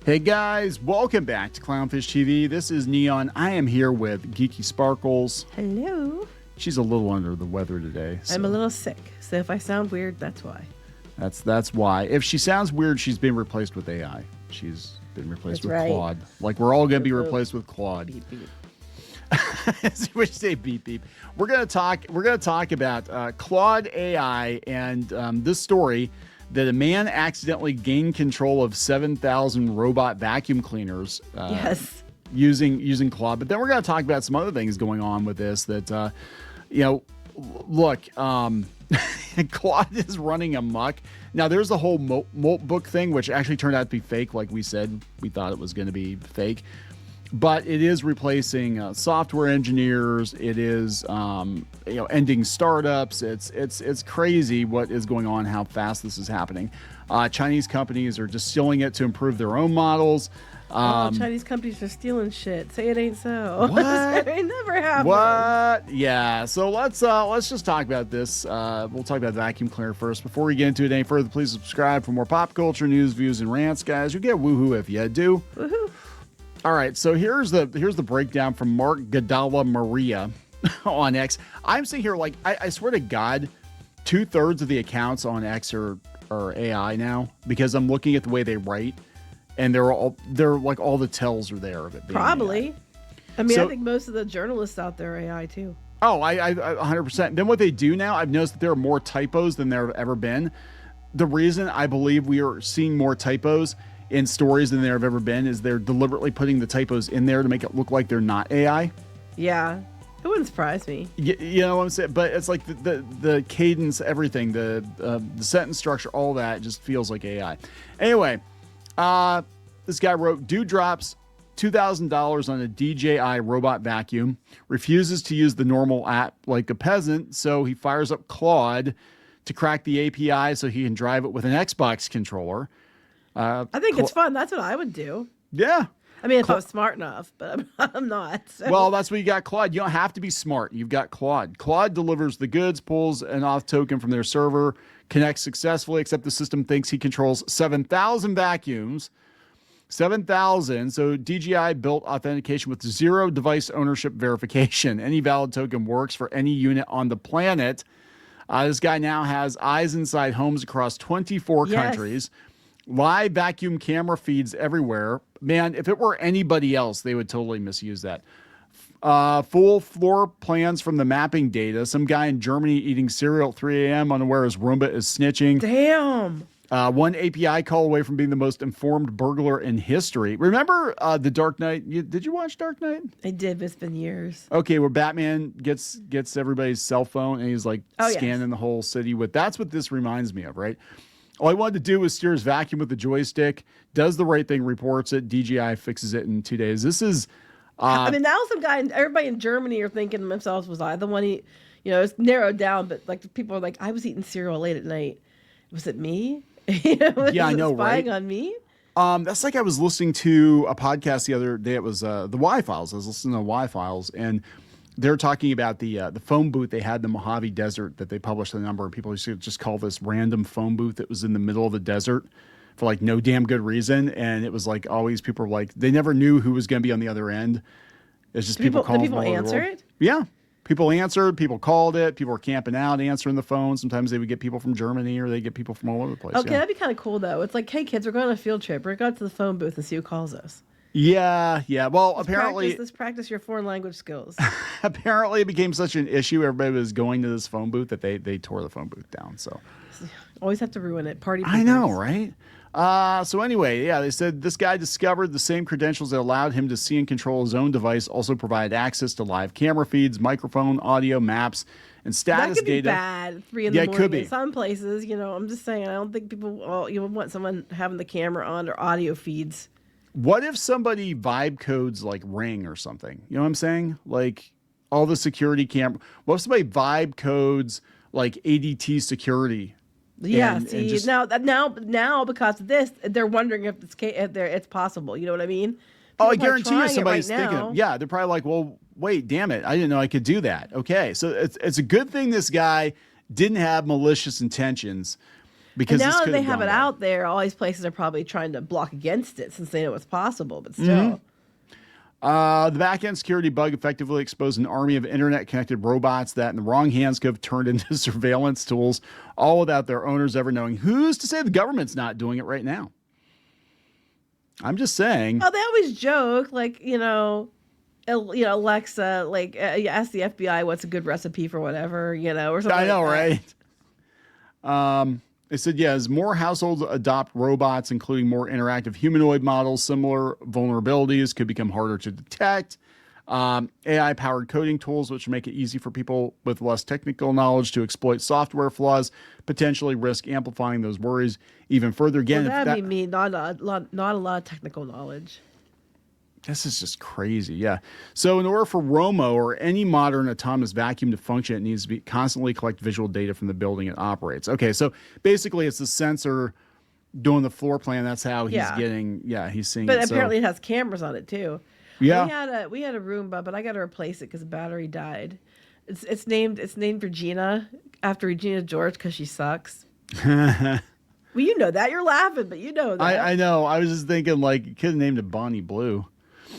Hey guys, welcome back to Clownfish TV. This is Kneon. I am here with Geeky Sparkles. Hello. She's a little under the weather today. I'm a little sick, so if I sound weird, that's why. That's why. If she sounds weird, she's been replaced with AI. She's been replaced with right. Claude. Like we're all going to be replaced with Claude. Beep, beep. Which say beep beep. We're gonna talk about Claude AI and this story that a man accidentally gained control of 7,000 robot vacuum cleaners. Yes. Using Claude. But then we're gonna talk about some other things going on with this. That look, Claude is running amok. Now there's the whole Molt book thing, which actually turned out to be fake. Like we said, we thought it was going to be fake. But it is replacing software engineers. It is, ending startups. It's crazy what is going on, how fast this is happening. Chinese companies are just stealing it to improve their own models. Chinese companies are stealing shit. Say it ain't so. What? It never happened. What? Yeah. So let's just talk about this. We'll talk about the vacuum cleaner first. Before we get into it any further, please subscribe for more pop culture news, views, and rants, guys. You get woohoo if you do. Woohoo. All right, so here's the breakdown from Mark Gadala Maria on X. I'm sitting here like I swear to God, 2/3 of the accounts on X are AI now because I'm looking at the way they write, and they're like all the tells are there of it being Probably. AI. I mean, So, I think most of the journalists out there are AI too. Oh, I 100%. Then what they do now, I've noticed that there are more typos than there have ever been. The reason I believe we are seeing more typos in stories than there have ever been is they're deliberately putting the typos in there to make it look like they're not AI. Yeah, it wouldn't surprise me. You know what I'm saying? But it's like the cadence, everything, the sentence structure, all that just feels like AI. Anyway, this guy wrote, dude drops $2,000 on a DJI robot vacuum, refuses to use the normal app like a peasant, so he fires up Claude to crack the API so he can drive it with an Xbox controller. I think it's fun. That's what I would do. Yeah. I mean, if I was smart enough, but I'm not. So. Well, that's what you got, Claude. You don't have to be smart. You've got Claude. Claude delivers the goods, pulls an auth token from their server, connects successfully, except the system thinks he controls 7,000 vacuums. 7,000. So DJI built authentication with zero device ownership verification. Any valid token works for any unit on the planet. This guy now has eyes inside homes across 24 countries. Live vacuum camera feeds everywhere. Man, if it were anybody else, they would totally misuse that. Full floor plans from the mapping data. Some guy in Germany eating cereal at 3 a.m. unaware his Roomba is snitching. Damn. One API call away from being the most informed burglar in history. Remember The Dark Knight? Did you watch Dark Knight? I did, but it's been years. Okay, where Batman gets everybody's cell phone and he's like scanning the whole city with. That's what this reminds me of, right? All he wanted to do was steer his vacuum with the joystick, does the right thing, reports it, DJI fixes it in 2 days. This is... I mean, now some guy, everybody in Germany are thinking to themselves, was I the one it's narrowed down, but like people are like, I was eating cereal late at night. Was it me? Yeah, I know, spying right? on me? That's like I was listening to a podcast the other day. It was the Y-Files. I was listening to the Y-Files, and they're talking about the phone booth they had in the Mojave Desert that they published a number of people used to just call this random phone booth that was in the middle of the desert for like no damn good reason. And it was like always people were like, they never knew who was going to be on the other end. It's just people calling. Did people answer it? Yeah. People answered, people called it, people were camping out, answering the phone. Sometimes they would get people from Germany or they get people from all over the place. Okay, that'd be kind of cool though. It's like, hey kids, we're going on a field trip. We're going to the phone booth and see who calls us. Yeah. Well, let's practice your foreign language skills. Apparently, it became such an issue. Everybody was going to this phone booth that they tore the phone booth down. So always have to ruin it. Party. I know, right? So anyway, yeah, they said this guy discovered the same credentials that allowed him to see and control his own device, also provide access to live camera feeds, microphone, audio, maps, and status that could data. Be bad. 3 in the morning. It could be. In some places, I'm just saying. I don't think people would want someone having the camera on or audio feeds. What if somebody vibe codes like Ring or something? You know what I'm saying? Like all the security camera. What if somebody vibe codes like ADT security? Yeah. Now because of this, they're wondering if it's possible. You know what I mean? I guarantee you somebody's thinking. Yeah, they're probably like, well, wait, damn it, I didn't know I could do that. Okay, so it's a good thing this guy didn't have malicious intentions. Because and this now that could they have have gone it bad. out there, all these places are probably trying to block against it since they know it's possible. But still, The back-end security bug effectively exposed an army of internet-connected robots that, in the wrong hands, could have turned into surveillance tools, all without their owners ever knowing. Who's to say the government's not doing it right now? I'm just saying. well, they always joke like Alexa, like you ask the FBI what's a good recipe for whatever, or something. I know, like that. right? They said, yeah, as more households adopt robots, including more interactive humanoid models, similar vulnerabilities could become harder to detect. AI-powered coding tools, which make it easy for people with less technical knowledge to exploit software flaws, potentially risk amplifying those worries even further. Again, Well, that'd be me. Not a lot of technical knowledge. This is just crazy. Yeah. So in order for Romo or any modern autonomous vacuum to function, it needs to be constantly collect visual data from the building it operates. Okay. So basically it's the sensor doing the floor plan. That's how he's getting, he's seeing But it. apparently it has cameras on it too. Yeah. We had a Roomba, but I got to replace it because the battery died. It's named Regina after Regina George because she sucks. Well, you know that. You're laughing, but you know that. I know. I was just thinking like you could have named it Bonnie Blue.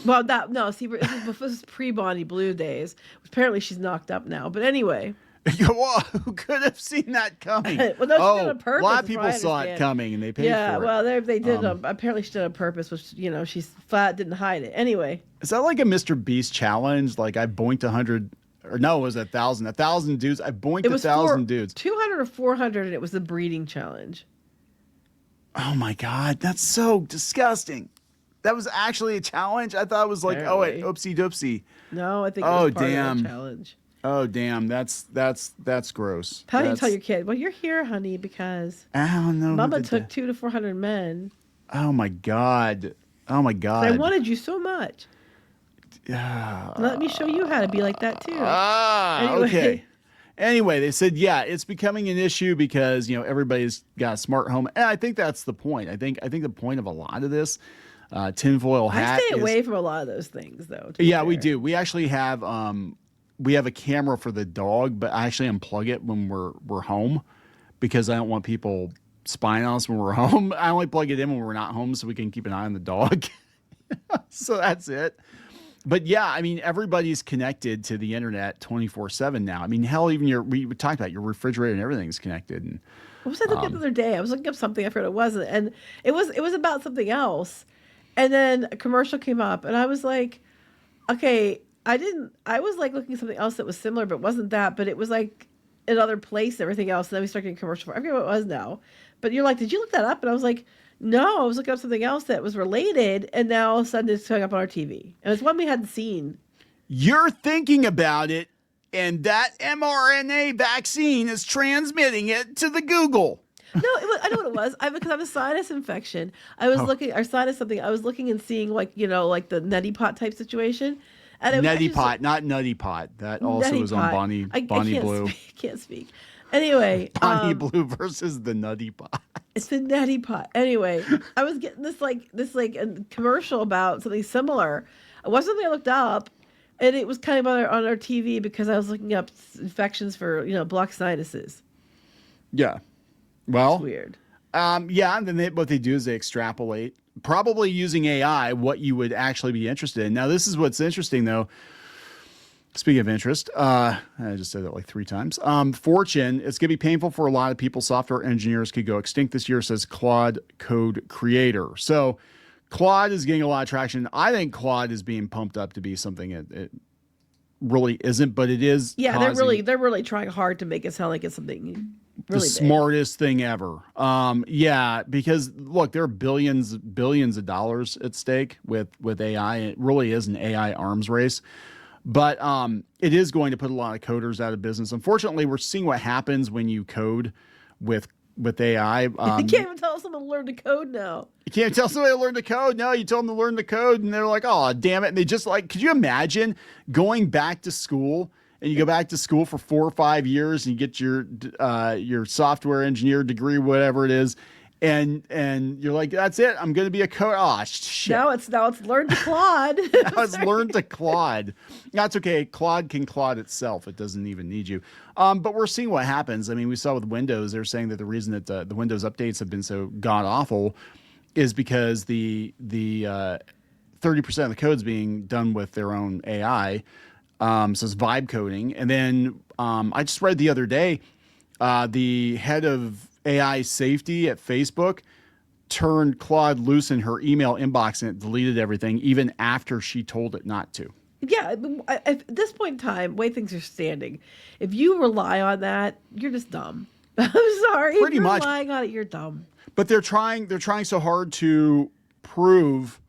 Well, this was pre-Bonnie Blue days. Apparently, she's knocked up now. But anyway. Whoa, who could have seen that coming? Well, no, she did it on purpose. A lot of people saw it coming and they paid for it. Yeah, well, they did. Apparently, she did it on purpose, which, she's flat, didn't hide it. Anyway. Is that like a Mr. Beast challenge? Like I boinked 100, or no, it was 1,000. 1,000 dudes. I boinked 1,000 dudes. 200 or 400, and it was the breeding challenge. Oh my God, that's so disgusting. That was actually a challenge. I thought it was like, Apparently. Oopsie doopsie. No, I think it was part of the challenge. Oh damn, that's gross. How do you tell your kid? Well, you're here, honey, because I don't know. Mama took 200 to 400 men. Oh my God. Oh my God. I wanted you so much. Let me show you how to be like that too. Anyway. Okay. Anyway, they said, yeah, it's becoming an issue because, everybody's got a smart home. And I think that's the point. I think the point of a lot of this tinfoil hat. I stay away from a lot of those things, though. Yeah, we do. We actually have a camera for the dog, but I actually unplug it when we're home because I don't want people spying on us when we're home. I only plug it in when we're not home so we can keep an eye on the dog. So that's it. But yeah, I mean, everybody's connected to the internet 24/7 now. I mean, hell, even we talked about your refrigerator and everything's connected. And what was I looking at the other day? I was looking up something. I forgot what it was, and it was about something else. And then a commercial came up, and I was like, okay, I was like looking at something else that was similar, but wasn't that. But it was like another place, and everything else. And then we started getting commercial. I forget what it was now. But you're like, did you look that up? And I was like, no, I was looking up something else that was related, and now all of a sudden it's showing up on our TV. And it's one we hadn't seen. You're thinking about it, and that mRNA vaccine is transmitting it to the Google. No, I know what it was. Because I have a sinus infection. I was looking, or sinus something. I was looking and seeing like the neti pot type situation. And it was Neti pot, not nutty pot. That also was on Bonnie Blue. I can't speak. Anyway, Bonnie Blue versus the nutty pot. It's the neti pot. Anyway, I was getting this a commercial about something similar. It wasn't something I looked up, and it was kind of on our TV because I was looking up infections for blocked sinuses. Yeah, well, it's weird. Yeah, and then what they do is they extrapolate, probably using AI, what you would actually be interested in. Now, this is what's interesting, though. Speaking of interest, I just said that like 3 times. Fortune, it's going to be painful for a lot of people. Software engineers could go extinct this year, says Claude code creator. So Claude is getting a lot of traction. I think Claude is being pumped up to be something it really isn't, but it is. Yeah, they're really trying hard to make it sound like it's something really the smartest thing ever. Yeah, because look, there are billions of dollars at stake with AI. It really is an AI arms race. But it is going to put a lot of coders out of business. Unfortunately, we're seeing what happens when you code with AI. You can't even tell someone to learn to code now. You can't tell somebody to learn to code. No, you tell them to learn to code, and they're like, oh, damn it. And they just could you imagine going back to school? And you go back to school for 4 or 5 years, and you get your software engineer degree, whatever it is, and you're like, that's it. I'm going to be a code. Oh, shit. Now it's learn to Claude. Now it's learned to Claude. That's okay. Claude can Claude itself. It doesn't even need you. But we're seeing what happens. I mean, we saw with Windows, they're saying that the reason that the Windows updates have been so god awful is because the 30% of the code's being done with their own AI. So it's vibe coding. And then I just read the other day, the head of AI safety at Facebook turned Claude loose in her email inbox and it deleted everything even after she told it not to. Yeah, at this point in time, way things are standing, if you rely on that, you're just dumb. I'm sorry. Pretty if you're much. relying on it, you're dumb. But they're trying so hard to prove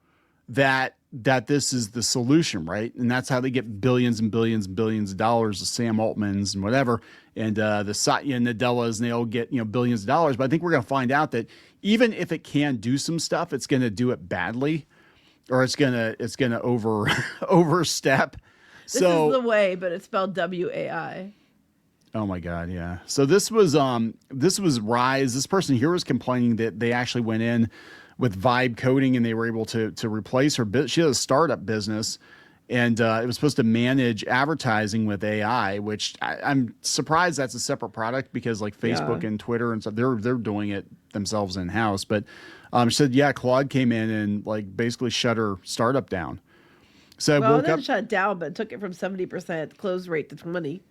that this is the solution, right? And that's how they get billions and billions and billions of dollars, the Sam Altmans and whatever, and the Satya Nadellas, and they all get billions of dollars. But I think we're going to find out that even if it can do some stuff, it's going to do it badly, or it's gonna overstep. This is the way, but it's spelled WAI. Oh my God, yeah. So this was Rise. This person here was complaining that they actually went in with vibe coding and they were able to replace her. She has a startup business, and it was supposed to manage advertising with AI, which I'm surprised that's a separate product because like Facebook and Twitter and stuff, they're doing it themselves in house. But she said, yeah, Claude came in and like basically shut her startup down. So well, it didn't shut it down, but it took it from 70% close rate to 20%.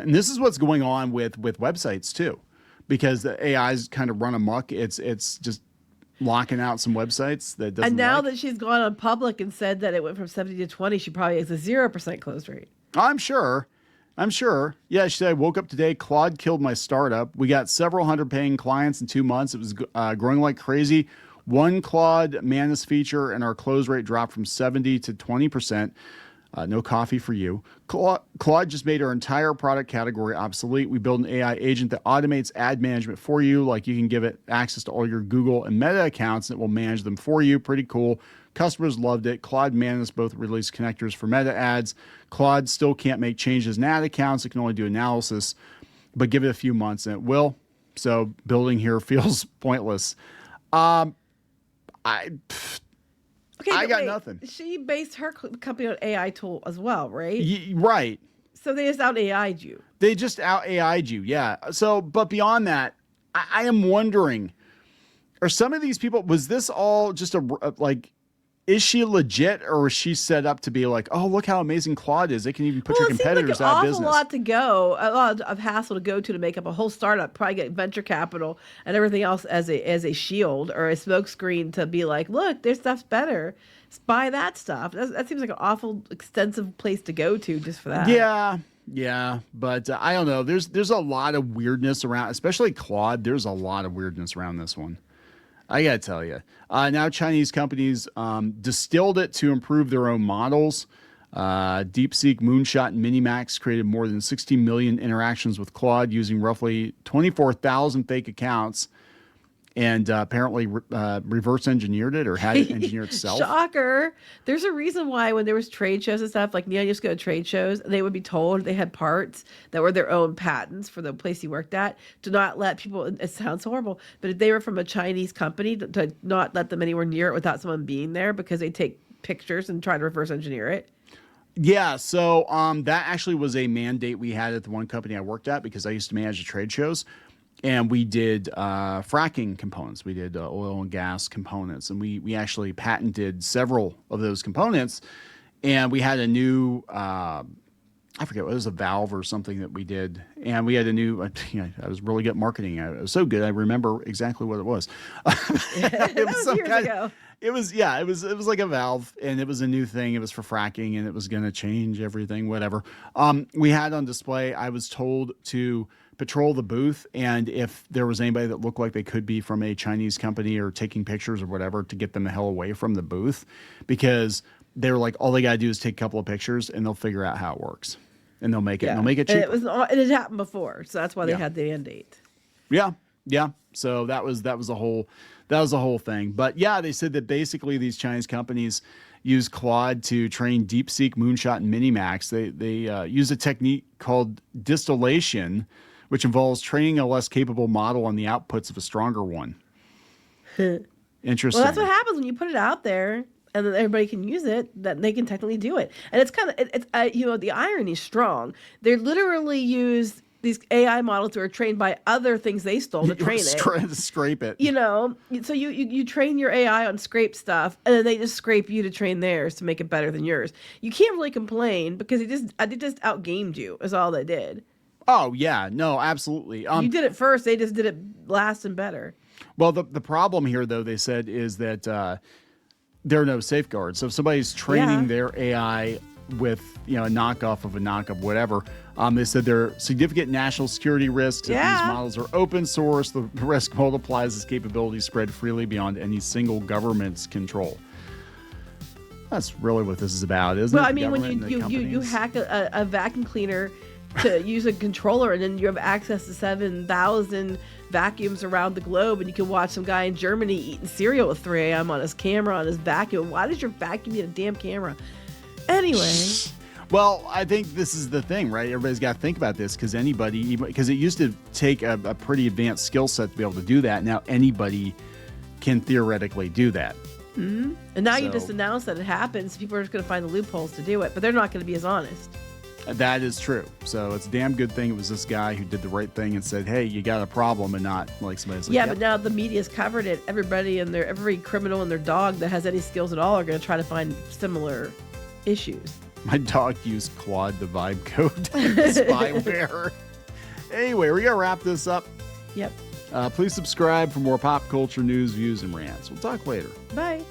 And this is what's going on with websites too, because the AI's kind of run amok. It's just locking out some websites that doesn't. And now that she's gone on public and said that it went from 70 to 20, she probably has a 0% close rate. I'm sure. Yeah, she said, I woke up today. Claude killed my startup. We got several hundred paying clients in 2 months. It was growing like crazy. One Claude Manus feature, and our close rate dropped from 70 to 20%. No coffee for you. Claude just made our entire product category obsolete. We built an AI agent that automates ad management for you. Like you can give it access to all your Google and Meta accounts, and it will manage them for you. Pretty cool. Customers loved it. Claude Manus both released connectors for Meta ads. Claude still can't make changes in ad accounts. It can only do analysis, but give it a few months and it will. So building here feels pointless. Okay, I got nothing. She based her company on AI tool as well, right? Right. So they just out AI'd you. They just out AI'd you, yeah. So, but beyond that, I am wondering, are some of these people, was this all just is she legit, or was she set up to be like, oh, look how amazing Claude is. They can even put your competitors out of business. A lot of hassle to go to make up a whole startup, probably get venture capital and everything else as a shield or a smokescreen to be like, look, their stuff's better. Buy that stuff. That seems like an awful extensive place to go to just for that. Yeah, but I don't know. There's a lot of weirdness around, especially Claude. There's a lot of weirdness around this one. I gotta tell you. Now Chinese companies distilled it to improve their own models. DeepSeek, Moonshot, and Minimax created more than 60 million interactions with Claude using roughly 24,000 fake accounts, and apparently reverse engineered it or had it engineer itself. Shocker. There's a reason why when there was trade shows and stuff, like Kneon used to go to trade shows, they would be told they had parts that were their own patents for the place he worked at to not let people, it sounds horrible, but if they were from a Chinese company, to not let them anywhere near it without someone being there because they take pictures and try to reverse engineer it. Yeah, so that actually was a mandate we had at the one company I worked at because I used to manage the trade shows. And we did fracking components. We did oil and gas components. And we actually patented several of those components. And we had a new, I forget, it was a valve or something that we did. And we had a new, I was really good at marketing. It was so good, I remember exactly what it was. It was years ago. It was like a valve, and it was a new thing. It was for fracking, and it was going to change everything, whatever. We had on display, I was told to patrol the booth, and if there was anybody that looked like they could be from a Chinese company or taking pictures or whatever, to get them the hell away from the booth, because they were like, all they got to do is take a couple of pictures and they'll figure out how it works, and they'll make it. And they'll make it cheap. It had happened before, so that's why they had the mandate. Yeah. So that was the whole thing. But yeah, they said that basically these Chinese companies use Claude to train DeepSeek, Moonshot, and Minimax. They use a technique called distillation, which involves training a less capable model on the outputs of a stronger one. Interesting. Well, that's what happens when you put it out there, and then everybody can use it. That they can technically do it, and it's kind of the irony is strong. They literally use these AI models who are trained by other things they stole to train it. Scrape it. So you train your AI on scrape stuff, and then they just scrape you to train theirs to make it better than yours. You can't really complain because they just outgamed you. Is all they did. Oh yeah, no, absolutely. You did it first. They just did it last and better. Well, the problem here, though, they said, is that there are no safeguards. So if somebody's training their AI with a knockoff of a knockoff, whatever, they said there are significant national security risks. If these models are open source, the risk multiplies as capabilities spread freely beyond any single government's control. That's really what this is about, isn't it? Well, I mean, when you hack a vacuum cleaner to use a controller, and then you have access to 7,000 vacuums around the globe, and you can watch some guy in Germany eating cereal at 3 a.m. on his camera, on his vacuum. Why does your vacuum need a damn camera? Anyway. Well, I think this is the thing, right? Everybody's got to think about this because because it used to take a pretty advanced skill set to be able to do that. Now anybody can theoretically do that. Mm-hmm. And now you just announce that it happens. People are just going to find the loopholes to do it, but they're not going to be as honest. That is true. So it's a damn good thing it was this guy who did the right thing and said, hey, you got a problem, and not like somebody's like, yeah, but now the media's covered it. Every criminal and their dog that has any skills at all are going to try to find similar issues. My dog used Claude, the vibe code spyware. Anyway, we're going to wrap this up. Yep. Please subscribe for more pop culture news, views, and rants. We'll talk later. Bye.